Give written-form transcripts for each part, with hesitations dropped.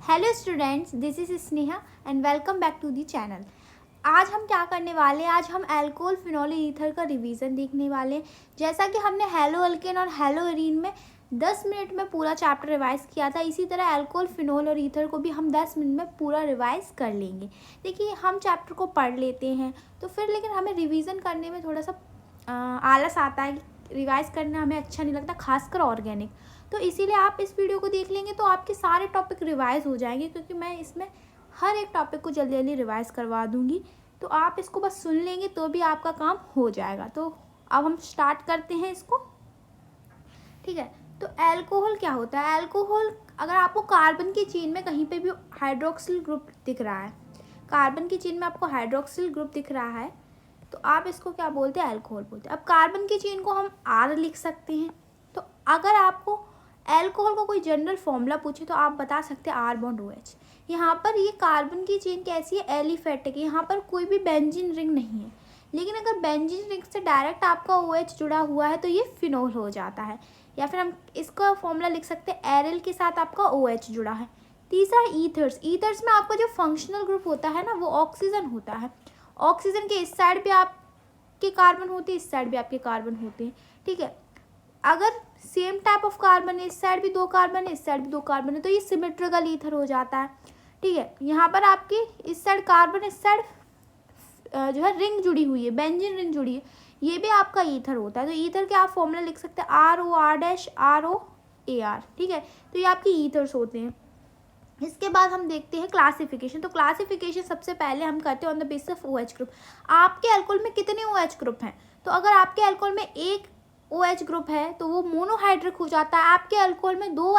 Hello students, this is Sneha and welcome back to the channel. आज हम क्या करने वाले हैं, आज हम अल्कोहल फिनोल ईथर का रिवीजन देखने वाले हैं। जैसा कि हमने हेलो अल्केन और हेलो एरीन में 10 मिनट में पूरा चैप्टर रिवाइज किया था, इसी तरह अल्कोहल फिनोल और ईथर को भी हम 10 मिनट में पूरा रिवाइज कर लेंगे। देखिए, हम चैप्टर को पढ़ लेते हैं तो फिर लेकिन हमें रिवीजन करने में थोड़ा सा आलस आता है, रिवाइज करना हमें अच्छा नहीं लगता, खासकर ऑर्गेनिक। तो इसीलिए आप इस वीडियो को देख लेंगे तो आपके सारे टॉपिक रिवाइज हो जाएंगे, क्योंकि मैं इसमें हर एक टॉपिक को जल्दी जल्दी रिवाइज करवा दूंगी। तो आप इसको बस सुन लेंगे तो भी आपका काम हो जाएगा। तो अब हम स्टार्ट करते हैं इसको, ठीक है। तो अल्कोहल क्या होता है? अल्कोहल, अगर आपको कार्बन की चेन में कहीं पे भी हाइड्रोक्सिल ग्रुप दिख रहा है, कार्बन की चेन में आपको हाइड्रोक्सिल ग्रुप दिख रहा है, तो आप इसको क्या बोलते हैं? अल्कोहल बोलते हैं। अब कार्बन की चेन को हम आर लिख सकते हैं। तो अगर आपको अल्कोहल का कोई जनरल फॉर्मूला पूछे तो आप बता सकते हैं आर बॉन्ड ओ एच। यहाँ पर ये कार्बन की चेन कैसी है? एलिफेटिक। यहाँ पर कोई भी बेंजीन रिंग नहीं है, लेकिन अगर बेंजीन रिंग से डायरेक्ट आपका ओ एच जुड़ा हुआ है तो ये फिनोल हो जाता है। या फिर हम इसका फॉर्मूला लिख सकते हैं एरिल के साथ आपका ओ एच जुड़ा है। तीसरा ईथर्स। ईथर्स में आपका जो फंक्शनल ग्रुप होता है ना, वो ऑक्सीजन होता है। ऑक्सीजन के इस साइड भी आपके कार्बन होते हैं, इस साइड भी आपके कार्बन होते हैं, ठीक है। अगर सेम टाइप ऑफ कार्बन है, इस साइड भी 2 कार्बन है, इस साइड भी 2 कार्बन है, तो ये सिमेट्रिकल ईथर हो जाता है, ठीक है। यहाँ पर आपकी इस साइड कार्बन, इस साइड जो है रिंग जुड़ी हुई है, बेंजीन रिंग जुड़ी है, ये भी आपका ईथर होता है। तो ईथर के आप फॉर्मूला लिख सकते हैं R O R dash R O A R, ठीक है। तो ये आपके ईथर्स होते हैं। इसके बाद हम देखते हैं क्लासिफिकेशन। तो क्लासिफिकेशन सबसे पहले हम करते हैं on the basis of O H group. आपके अल्कोहल में कितने ओ एच ग्रुप हैं? तो अगर आपके अल्कोहल में एक ओ एच ग्रुप है तो वो मोनोहाइड्रिक हो जाता है। आपके अल्कोहल में 2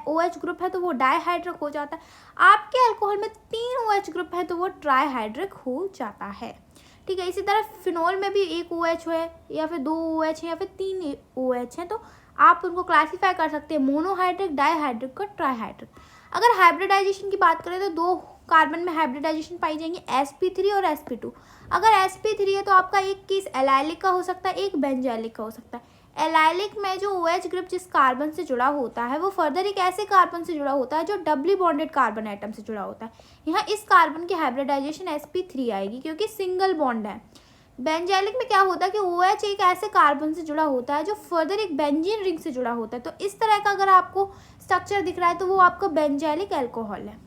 ओ एच ग्रुप है तो वो डाईहाइड्रिक हो जाता है। आपके अल्कोहल में 3 ओ एच ग्रुप है तो वो ट्राईहाइड्रिक हो जाता है, ठीक है। इसी तरह फिनोल में भी 1 ओ एच है या फिर 2 ओ एच है या फिर 3 ओ एच हैं, तो आप उनको क्लासीफाई कर सकते हैं मोनोहाइड्रिक, डाईहाइड्रिक और ट्राईहाइड्रिक। अगर हाइब्रिडाइजेशन की बात करें तो 2 कार्बन में हाइब्रिडाइजेशन पाई जाएंगी, sp3 और sp2। अगर sp3 है तो आपका एक केस एलाइलिक का हो सकता है, एक बेंजाइलिक का हो सकता है। एलाइलिक में जो OH ग्रुप जिस कार्बन से जुड़ा होता है वो फर्दर एक ऐसे कार्बन से जुड़ा होता है जो डबली बॉन्डेड कार्बन एटम से जुड़ा होता है। यहाँ इस कार्बन की हाइब्रिडाइजेशन sp3 आएगी क्योंकि सिंगल बॉन्ड है। बेंजाइलिक में क्या होता है कि OH एक ऐसे कार्बन से जुड़ा होता है जो फर्दर एक बेंजीन रिंग से जुड़ा होता है। तो इस तरह का अगर आपको स्ट्रक्चर दिख रहा है तो वो आपका बेंजाइलिक अल्कोहल है।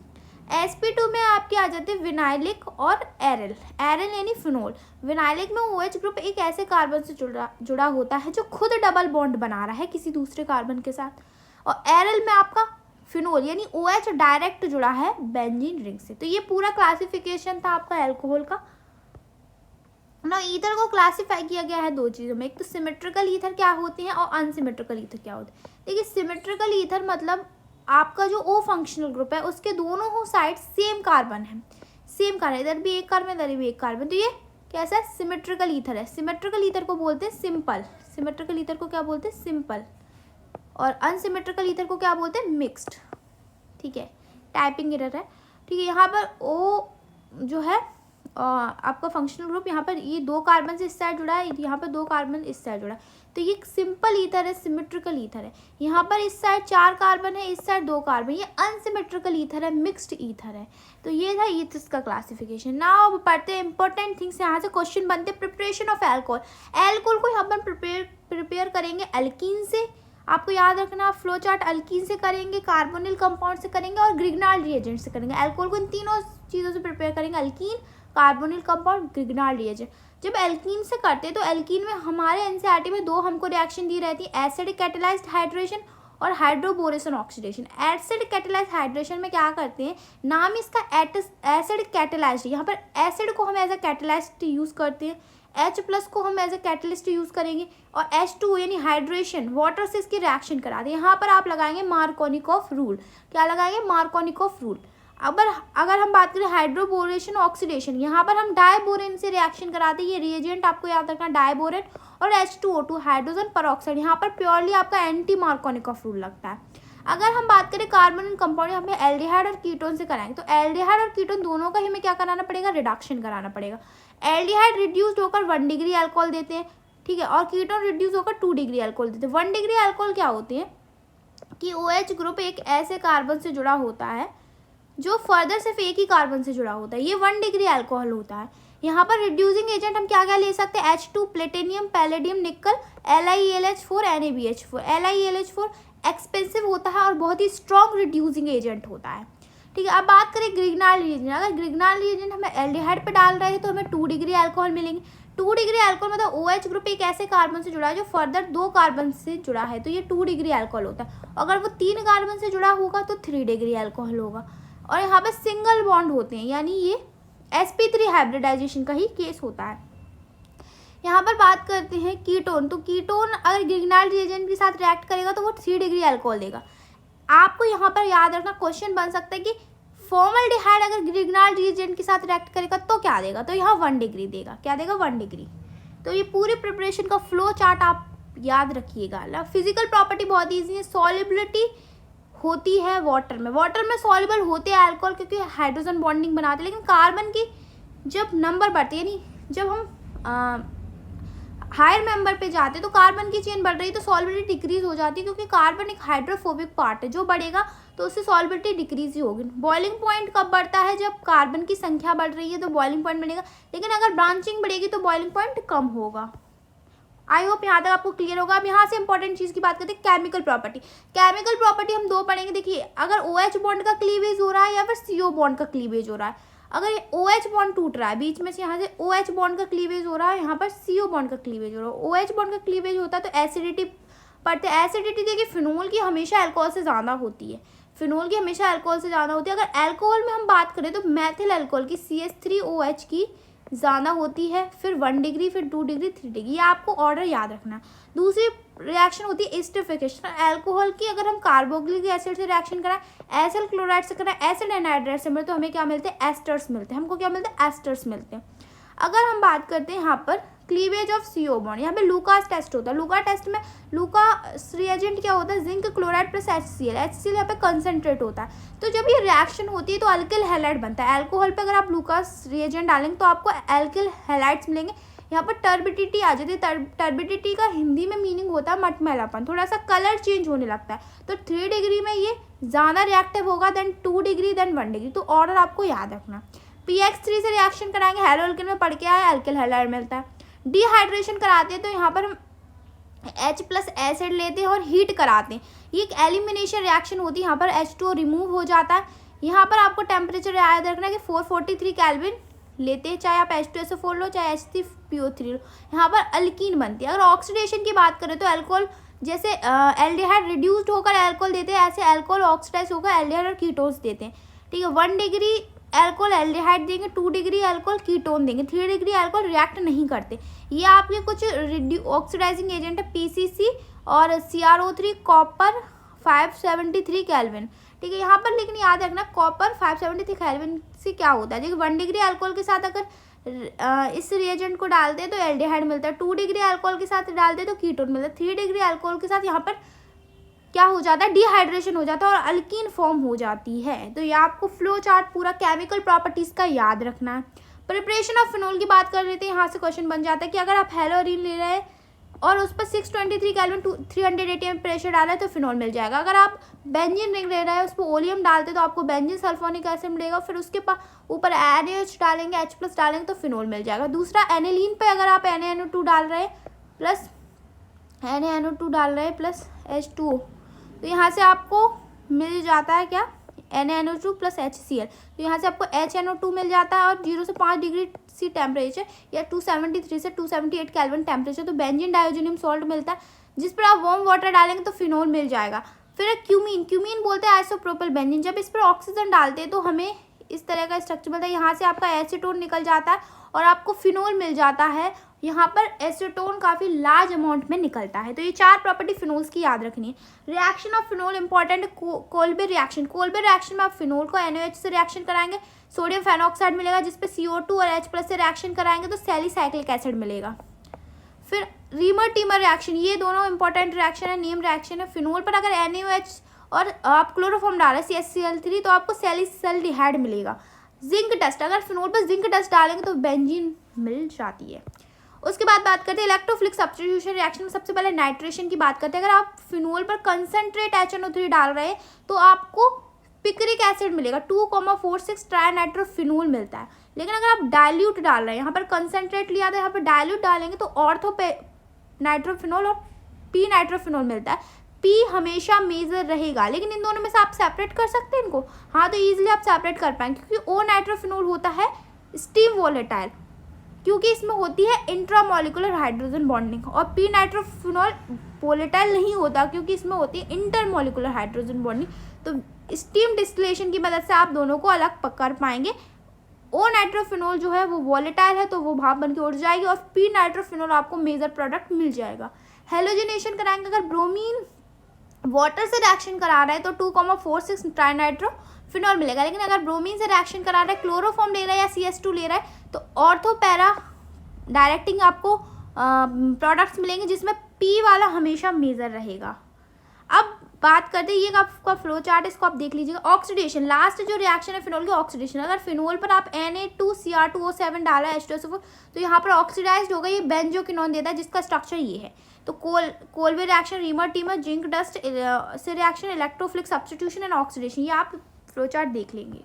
sp2 में आपके आ जाते हैं विनाइलिक और एरिल। एरिल यानी फिनोल। विनाइलिक में OH ग्रुप एक ऐसे कार्बन से जुड़ा होता है जो खुद डबल बॉन्ड बना रहा है किसी दूसरे कार्बन के साथ। और एरिल में आपका फिनोल यानी OH डायरेक्ट जुड़ा है बेंजीन रिंग से। तो ये पूरा क्लासिफिकेशन था आपका अल्कोहल का ना। ईथर को क्लासिफाई किया गया है 2 चीज़ों में, एक तो सिमेट्रिकल ईथर क्या होते हैं और अनसिमेट्रिकल ईथर क्या होते हैं। देखिए, सिमेट्रिकल ईथर मतलब आपका जो ओ फंक्शनल ग्रुप है उसके दोनों हो साइड सेम कार्बन है, सेम कार्बन, इधर भी एक कार्बन इधर भी एक कार्बन, तो ये कैसा है? सिमेट्रिकल ईथर है। सिमेट्रिकल ईथर को बोलते हैं सिंपल। सिमेट्रिकल ईथर को क्या बोलते हैं? सिंपल। और अनसिमेट्रिकल ईथर को क्या बोलते हैं? मिक्स्ड, ठीक है। टाइपिंग एरर है, ठीक है। यहाँ पर ओ जो है आपका फंक्शनल ग्रुप, यहाँ पर ये 2 कार्बन से इस साइड जुड़ा है, यहाँ पर 2 कार्बन इस साइड जुड़ा है, तो ये सिंपल ईथर है, सिमेट्रिकल ईथर है। यहाँ पर इस साइड 4 कार्बन है, इस साइड 2 कार्बन, ये अनसिमेट्रिकल ईथर है, मिक्स्ड ईथर है। तो ये था ईथर्स का क्लासिफिकेशन। नाउ अब पढ़ते हैं इंपॉर्टेंट थिंग्स। यहाँ से क्वेश्चन बनते हैं प्रिपरेशन ऑफ अल्कोहल। अल्कोहल को यहाँ पर प्रिपेयर करेंगे अल्कीन से। आपको याद रखना, फ्लो चार्ट अल्कीन से करेंगे, कार्बोनिल कंपाउंड से करेंगे और ग्रिग्नाल रिएजेंट से करेंगे। अल्कोहल को इन तीनों चीज़ों से प्रिपेयर करेंगे, अल्कीन, कार्बोनिल कंपाउंड, ग्रिग्नाल रिएजेंट। जब एल्कीन से करते हैं तो एल्कीन में हमारे एनसीईआरटी में 2 हमको रिएक्शन दी रहती है, एसिडिक कैटालाइज्ड हाइड्रेशन और hydroboration oxidation. Acidic catalysed hydration में क्या करते हैं, नाम इसका एसिडिक कैटालाइज्ड, यहाँ पर एसिड को हम एज अ कैटालाइस्ट यूज़ करते हैं, H+ को हम एज अ कैटलिस्ट यूज़ करेंगे और H2 यानी हाइड्रेशन, वाटर से इसकी रिएक्शन करा दें। यहाँ पर आप लगाएंगे मार्कोनिकॉफ रूल। क्या लगाएंगे? Markovnikov rule. अगर हम बात करें हाइड्रोबोरेशन ऑक्सीडेशन, यहाँ पर हम डाइबोरेन से रिएक्शन कराते हैं। ये रिएजेंट आपको याद रखना, डाइबोरेन और H2O2 हाइड्रोजन परऑक्साइड, यहाँ पर प्योरली आपका एंटी मार्कोनिकॉफ रूल लगता है। अगर हम बात करें कार्बन कंपाउंड, हमें एल्डिहाइड और कीटोन से कराएंगे, तो एल्डिहाइड और कीटोन दोनों का हमें क्या कराना पड़ेगा? रिडक्शन कराना पड़ेगा। एल्डिहाइड रिड्यूस्ड होकर 1 डिग्री अल्कोहल देते हैं, ठीक है, और कीटोन रिड्यूस होकर 2 डिग्री अल्कोहल देते हैं। 1 डिग्री अल्कोहल क्या होते हैं कि OH ग्रुप एक ऐसे कार्बन से जुड़ा होता है जो फर्दर सिर्फ एक ही कार्बन से जुड़ा होता है, ये 1 डिग्री अल्कोहल होता है। यहाँ पर रिड्यूसिंग एजेंट हम क्या क्या ले सकते हैं, H2 प्लेटिनियम पैलेडियम निकल LiAlH4 NaBH4। LiAlH4 एक्सपेंसिव होता है और बहुत ही स्ट्रॉन्ग रिड्यूसिंग एजेंट होता है। ठीक है, अब बात करें ग्रिग्नाल रिएजेंट। अगर ग्रिग्नाल रिएजेंट हमें एल्डिहाइड पे डाल रहे हैं तो हमें 2 डिग्री अल्कोहल मिलेंगे। 2 डिग्री अल्कोहल मतलब OH ग्रुप एक ऐसे कार्बन से जुड़ा है जो फर्दर 2 कार्बन से जुड़ा है, तो ये 2 डिग्री अल्कोहल होता है। अगर वो 3 कार्बन से जुड़ा होगा तो 3 डिग्री अल्कोहल होगा। और यहाँ पे सिंगल बॉन्ड होते हैं, यानी ये sp3 हाइब्रिडाइजेशन का ही केस होता है। यहाँ पर बात करते हैं कीटोन। तो कीटोन अगर ग्रिग्नाल रिएजेंट के साथ रिएक्ट करेगा तो वो 3 डिग्री अल्कोहल देगा। आपको यहाँ पर याद रखना, क्वेश्चन बन सकता है कि फॉर्मल्डिहाइड अगर ग्रिग्नाल रिएजेंट के साथ रिएक्ट करेगा तो क्या देगा, तो यहाँ 1 डिग्री देगा। क्या देगा, 1 डिग्री। तो ये पूरे प्रिपरेशन का फ्लो चार्ट आप याद रखिएगा। फिजिकल प्रॉपर्टी बहुत ईजी है। सॉल्युबिलिटी होती है वाटर में सॉल्युबल होते हैं अल्कोहल क्योंकि हाइड्रोजन बॉन्डिंग बनाते हैं, लेकिन कार्बन की जब नंबर बढ़ती है, यानी जब हम हायर मेंबर पे जाते तो कार्बन की चेन बढ़ रही तो सॉल्युबिलिटी डिक्रीज हो जाती है, क्योंकि कार्बन एक हाइड्रोफोबिक पार्ट है, जो बढ़ेगा तो उससे सॉल्युबिलिटी डिक्रीज ही होगी। बॉइलिंग पॉइंट कब बढ़ता है, जब कार्बन की संख्या बढ़ रही है तो बॉइलिंग पॉइंट बढ़ेगा, लेकिन अगर ब्रांचिंग बढ़ेगी तो बॉइलिंग पॉइंट कम होगा। आई होप यहाँ तक आपको क्लियर होगा। अब यहाँ से इंपॉर्टेंट चीज़ की बात करते हैं, केमिकल प्रॉपर्टी। केमिकल प्रॉपर्टी हम 2 पढ़ेंगे। देखिए, अगर OH बॉन्ड का क्लीवेज हो रहा है या फिर CO बॉन्ड का क्लीवेज हो रहा है। अगर ये OH बॉन्ड टूट रहा है, बीच में से यहाँ से OH बॉन्ड का क्लीवेज हो रहा है, यहाँ पर CO बॉन्ड का क्लीवेज हो रहा है। OH बॉन्ड का क्लीवेज होता है तो एसिडिटी पड़ते हैं। एसिडिटी देखिए फिनोल की हमेशा अल्कोहल से ज़्यादा होती है, फिनोल की हमेशा अल्कोहल से ज़्यादा होती है। अगर अल्कोहल में हम बात करें तो मैथिल अल्कोहल की CH3OH की ज़्यादा होती है, फिर 1 डिग्री, फिर 2 डिग्री, 3 डिग्री। ये आपको ऑर्डर याद रखना। दूसरी रिएक्शन होती है एस्टरिफिकेशन। अल्कोहल की अगर हम कार्बोक्सिलिक एसिड से रिएक्शन कराएं, एसिल क्लोराइड से कराएं, एसिड एनहाइड्राइड से मिले तो हमें क्या मिलते हैं, एस्टर्स मिलते हैं। हमको क्या मिलते हैं, एस्टर्स मिलते हैं। अगर हम बात करते हैं यहाँ पर क्लीवेज ऑफ CO बॉन्ड, यहाँ पे लूकास टेस्ट होता है। लूका टेस्ट में लूकास रिएजेंट क्या होता है, zinc chloride plus HCl। HCl यहाँ पे कंसनट्रेट होता है। तो जब ये रिएक्शन होती है तो अल्किल हैलाइड बनता है। अल्कोहल पे अगर आप लूकास रिएजेंट डालेंगे तो आपको अल्किल हैलाइड्स मिलेंगे। यहाँ पर टर्बिडिटी आ जाती है। टर्बिडिटी का हिंदी में मीनिंग होता है मटमैलापन, थोड़ा सा कलर चेंज होने लगता है। तो 3 डिग्री में ये ज़्यादा रिएक्टिव होगा देन 2 डिग्री देन 1 डिग्री। तो ऑर्डर आपको याद रखना। PX3 से रिएक्शन कराएंगे, हेलो अल्किल में पढ़ के आया, अल्किल हैलाइड मिलता है। डिहाइड्रेशन कराते हैं तो यहाँ पर हम H प्लस एसिड लेते हैं और हीट कराते हैं। ये एक एलिमिनेशन रिएक्शन होती है। यहाँ पर H2O रिमूव हो जाता है। यहाँ पर आपको टेम्परेचर याद रखना है कि 443 केल्विन लेते हैं, चाहे आप H2SO4 लो चाहे H3PO3 लो। यहाँ पर अल्कीन बनती है। अगर ऑक्सीडेशन की बात करें तो अल्कोहल जैसे एल्डिहाइड रिड्यूस्ड होकर अल्कोहल देते हैं, ऐसे अल्कोहल ऑक्सीडाइज होकर एल्डिहाइड और कीटोन्स देते हैं। ठीक है, 1 डिग्री अल्कोहल एल्डिहाइड देंगे, 2 डिग्री अल्कोहल कीटोन देंगे, 3 डिग्री अल्कोहल रिएक्ट नहीं करते। ये आपके कुछ ऑक्सीडाइजिंग एजेंट है, PCC और CrO3 कॉपर 573 केल्विन। ठीक है, यहाँ पर लेकिन याद रखना कॉपर 573 केल्विन से क्या होता है। देखिए 1 डिग्री अल्कोहल के साथ अगर इस रिएजेंट को डालते हैं तो एल्डिहाइड मिलता है, 2 डिग्री अल्कोहल के साथ डालते हैं तो कीटोन मिलता है, 3 डिग्री अल्कोहल के साथ यहाँ पर क्या हो जाता है, डिहाइड्रेशन हो जाता है और अल्कीन फॉर्म हो जाती है। तो ये आपको फ्लो चार्ट पूरा केमिकल प्रॉपर्टीज़ का याद रखना है। प्रिपरेशन ऑफ फिनोल की बात कर रहे थे, यहाँ से क्वेश्चन बन जाता है कि अगर आप हेलोरीन ले रहे हैं और उस पर 623 केल्विन 300 ATM प्रेशर डाला है तो फिनोल मिल जाएगा। अगर आप बेंजीन रिंग ले रहे हैं उस पर ओलियम डालते तो आपको बेंजीन सल्फोनिक एसिड मिलेगा। फिर उसके ऊपर NaOH डालेंगे, H+ डालेंगे तो फिनोल मिल जाएगा। दूसरा एनिलीन पे अगर आप NaNO2 डाल रहे हैं प्लस H2O तो यहाँ से आपको मिल जाता है क्या, NaNO2 प्लस HCl। तो यहाँ से आपको HNO2 मिल जाता है और 0 से 5 डिग्री C टेम्परेचर या 273 से 278 केल्विन टेम्परेचर तो बेंजीन डायोजोनियम सॉल्ट मिलता है, जिस पर आप वार्म वाटर डालेंगे तो फिनोल मिल जाएगा। फिर क्यूमीन बोलते हैं आइसोप्रोपिल बेंजीन। जब इस पर ऑक्सीजन डालते हैं तो हमें इस तरह का स्ट्रक्चर मिलता है। यहाँ से आपका एसीटोन निकल जाता है और आपको फिनोल मिल जाता है। यहाँ पर एसीटोन काफ़ी लार्ज अमाउंट में निकलता है। तो ये 4 प्रॉपर्टी फिनोल्स की याद रखनी है। रिएक्शन ऑफ फिनोल इंपॉर्टेंट है। कोल्बे रिएक्शन में आप फिनोल को NaOH से रिएक्शन कराएंगे, सोडियम फेनॉक्साइड मिलेगा, जिस पे CO2 और H+ से रिएक्शन कराएंगे तो सैलिसाइक्लिक एसिड मिलेगा। फिर रीमर टीमर रिएक्शन, ये दोनों इंपॉर्टेंट रिएक्शन है, नेम रिएक्शन है। फिनोल पर अगर NaOH और आप क्लोरोफॉर्म डालें CHCl3 तो आपको सैलिसल्डिहाइड मिलेगा। जिंक डस्ट, अगर फिनोल पर जिंक डस्ट डालेंगे तो बेंजीन मिल जाती है। उसके बाद बात करते हैं इलेक्ट्रोफिलिक सब्स्टिट्यूशन रिएक्शन में। सबसे पहले नाइट्रेशन की बात करते हैं। अगर आप फिनोल पर कंसनट्रेट HNO3 डाल रहे हैं तो आपको पिक्रिक एसिड मिलेगा, 2,46 ट्राइनाइट्रोफिनोल मिलता है। लेकिन अगर आप डाइल्यूट डाल रहे हैं, यहाँ पर कंसनट्रेट लिया था, यहाँ पर डाइल्यूट डालेंगे तो ऑर्थो नाइट्रोफिनोल और पी नाइट्रोफिनोल मिलता है। पी हमेशा मेजर रहेगा, लेकिन इन दोनों में से आप सेपरेट कर सकते हैं इनको, हाँ तो ईजिली आप सेपरेट कर पाएंगे, क्योंकि ओ नाइट्रोफिनोल होता है स्टीम वोलेटाइल, क्योंकि इसमें होती है इंट्रामोलिकुलर हाइड्रोजन बॉन्डिंग, और पी नाइट्रोफिनोल वोलेटाइल नहीं होता क्योंकि इसमें होती है इंटरमोलिकुलर हाइड्रोजन बॉन्डिंग। तो स्टीम डिस्टिलेशन की मदद से आप दोनों को अलग कर पाएंगे। ओ नाइट्रोफिनोल जो है वो वॉलेटाइल है तो वो भाप बन के उड़ जाएगी, और पी नाइट्रोफिनोल आपको मेजर प्रोडक्ट मिल जाएगा। हेलोजिनेशन कराएंगे, अगर ब्रोमीन वाटर से रिएक्शन करा रहा है तो 2,46 ट्राइनाइट्रोफिनोल मिलेगा, लेकिन अगर ब्रोमीन से रिएक्शन करा रहा है, क्लोरोफॉर्म ले रहा है या CS2 ले रहा है तो ऑर्थो पैरा डायरेक्टिंग आपको प्रोडक्ट्स मिलेंगे जिसमें पी वाला हमेशा मेजर रहेगा। अब बात करते हैं, ये आपका फ्लो चार्ट है, इसको आप देख लीजिएगा। ऑक्सीडेशन, लास्ट जो रिएक्शन है फिनोल की ऑक्सीडेशन, अगर फिनोल पर आप Na2Cr2O7 डाला है H2SO4 तो यहाँ पर ऑक्सीडाइज्ड होगा, ये बेंजोक्विनोन देता है जिसका स्ट्रक्चर ये है। तो Kolbe reaction, Reimer Tiemann, zinc dust से reaction, electrophilic substitution and oxidation, ये आप फ्लो चार्ट देख लेंगे।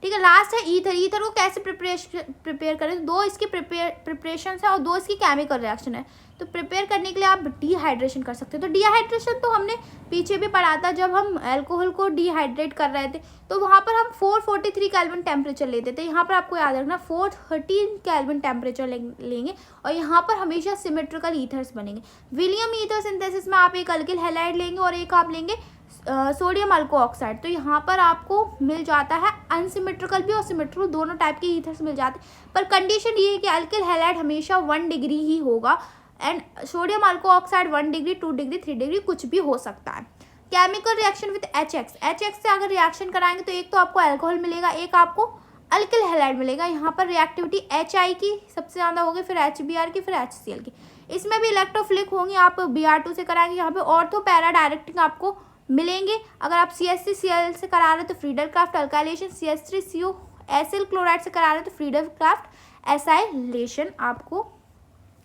ठीक है, लास्ट है ईथर। ईथर को कैसे प्रिपेयर करें, तो दो इसकी प्रिपरेशन है और दो इसकी केमिकल रिएक्शन है। तो प्रिपेयर करने के लिए आप डिहाइड्रेशन कर सकते हो। तो डिहाइड्रेशन तो हमने पीछे भी पढ़ा था, जब हम अल्कोहल को डिहाइड्रेट कर रहे थे तो वहाँ पर हम 443 केल्विन टेम्परेचर लेते थे। यहाँ पर आपको याद रखना 413 केल्विन टेम्परेचर लेंगे, और यहाँ पर हमेशा सिमेट्रिकल ईथर्स बनेंगे। विलियम ईथर सिंथेसिस में आप एक अल्किल हैलाइड लेंगे और एक आप लेंगे सोडियम अल्को ऑक्साइड। तो यहाँ पर आपको मिल जाता है अनसिमेट्रिकल भी और सिमेट्रिकल, दोनों टाइप के ईथर्स मिल जाते हैं, पर कंडीशन ये है कि अल्किल हैलाइड हमेशा 1 डिग्री ही होगा and sodium alkoxide 1 degree, 2 degree, 3 degree कुछ भी हो सकता है। केमिकल रिएक्शन विद HX से अगर रिएक्शन कराएंगे तो एक तो आपको अल्कोहल मिलेगा, एक आपको अल्किल हैलाइड मिलेगा। यहाँ पर रिएक्टिविटी HI की सबसे ज़्यादा होगी, फिर HBr की, फिर HCl की। इसमें भी इलेक्ट्रोफिलिक होंगी, आप Br2 से कराएंगे। यहाँ पे ऑर्थो पैरा डायरेक्टिंग आपको मिलेंगे। अगर आप CH3Cl से करा रहे हैं तो Friedel Crafts alkylation, CH3CO acyl chloride से करा रहे हैं तो फ्रीडर क्राफ्ट एसाइलेशन आपको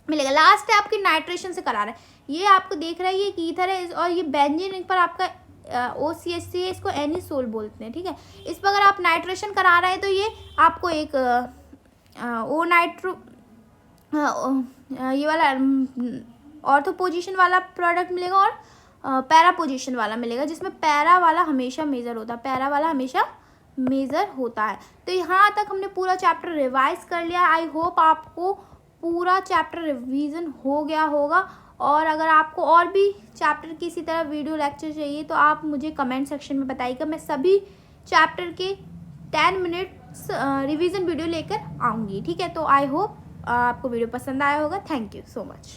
मिलेगा। लास्ट है आपकी नाइट्रेशन से करा रहे हैं, ये आपको देख रहा है ये ईथर है और ये बेंजीन पर आपका OCH3 है, इसको एनिसोल बोलते हैं। ठीक है, इस पर अगर आप नाइट्रेशन करा रहे हैं तो ये आपको एक ओ नाइट्रो ये वाला ऑर्थो पोजीशन वाला प्रोडक्ट मिलेगा और पैरा पोजीशन वाला मिलेगा, जिसमें पैरा वाला हमेशा मेजर होता है, पैरा वाला हमेशा मेजर होता है। तो यहाँ तक हमने पूरा चैप्टर रिवाइज कर लिया। आई होप आपको पूरा चैप्टर रिवीजन हो गया होगा, और अगर आपको और भी चैप्टर की इसी तरह वीडियो लेक्चर चाहिए तो आप मुझे कमेंट सेक्शन में बताइएगा, मैं सभी चैप्टर के 10 मिनट्स रिवीजन वीडियो लेकर आऊँगी। ठीक है, तो आई होप आपको वीडियो पसंद आया होगा। Thank you so much.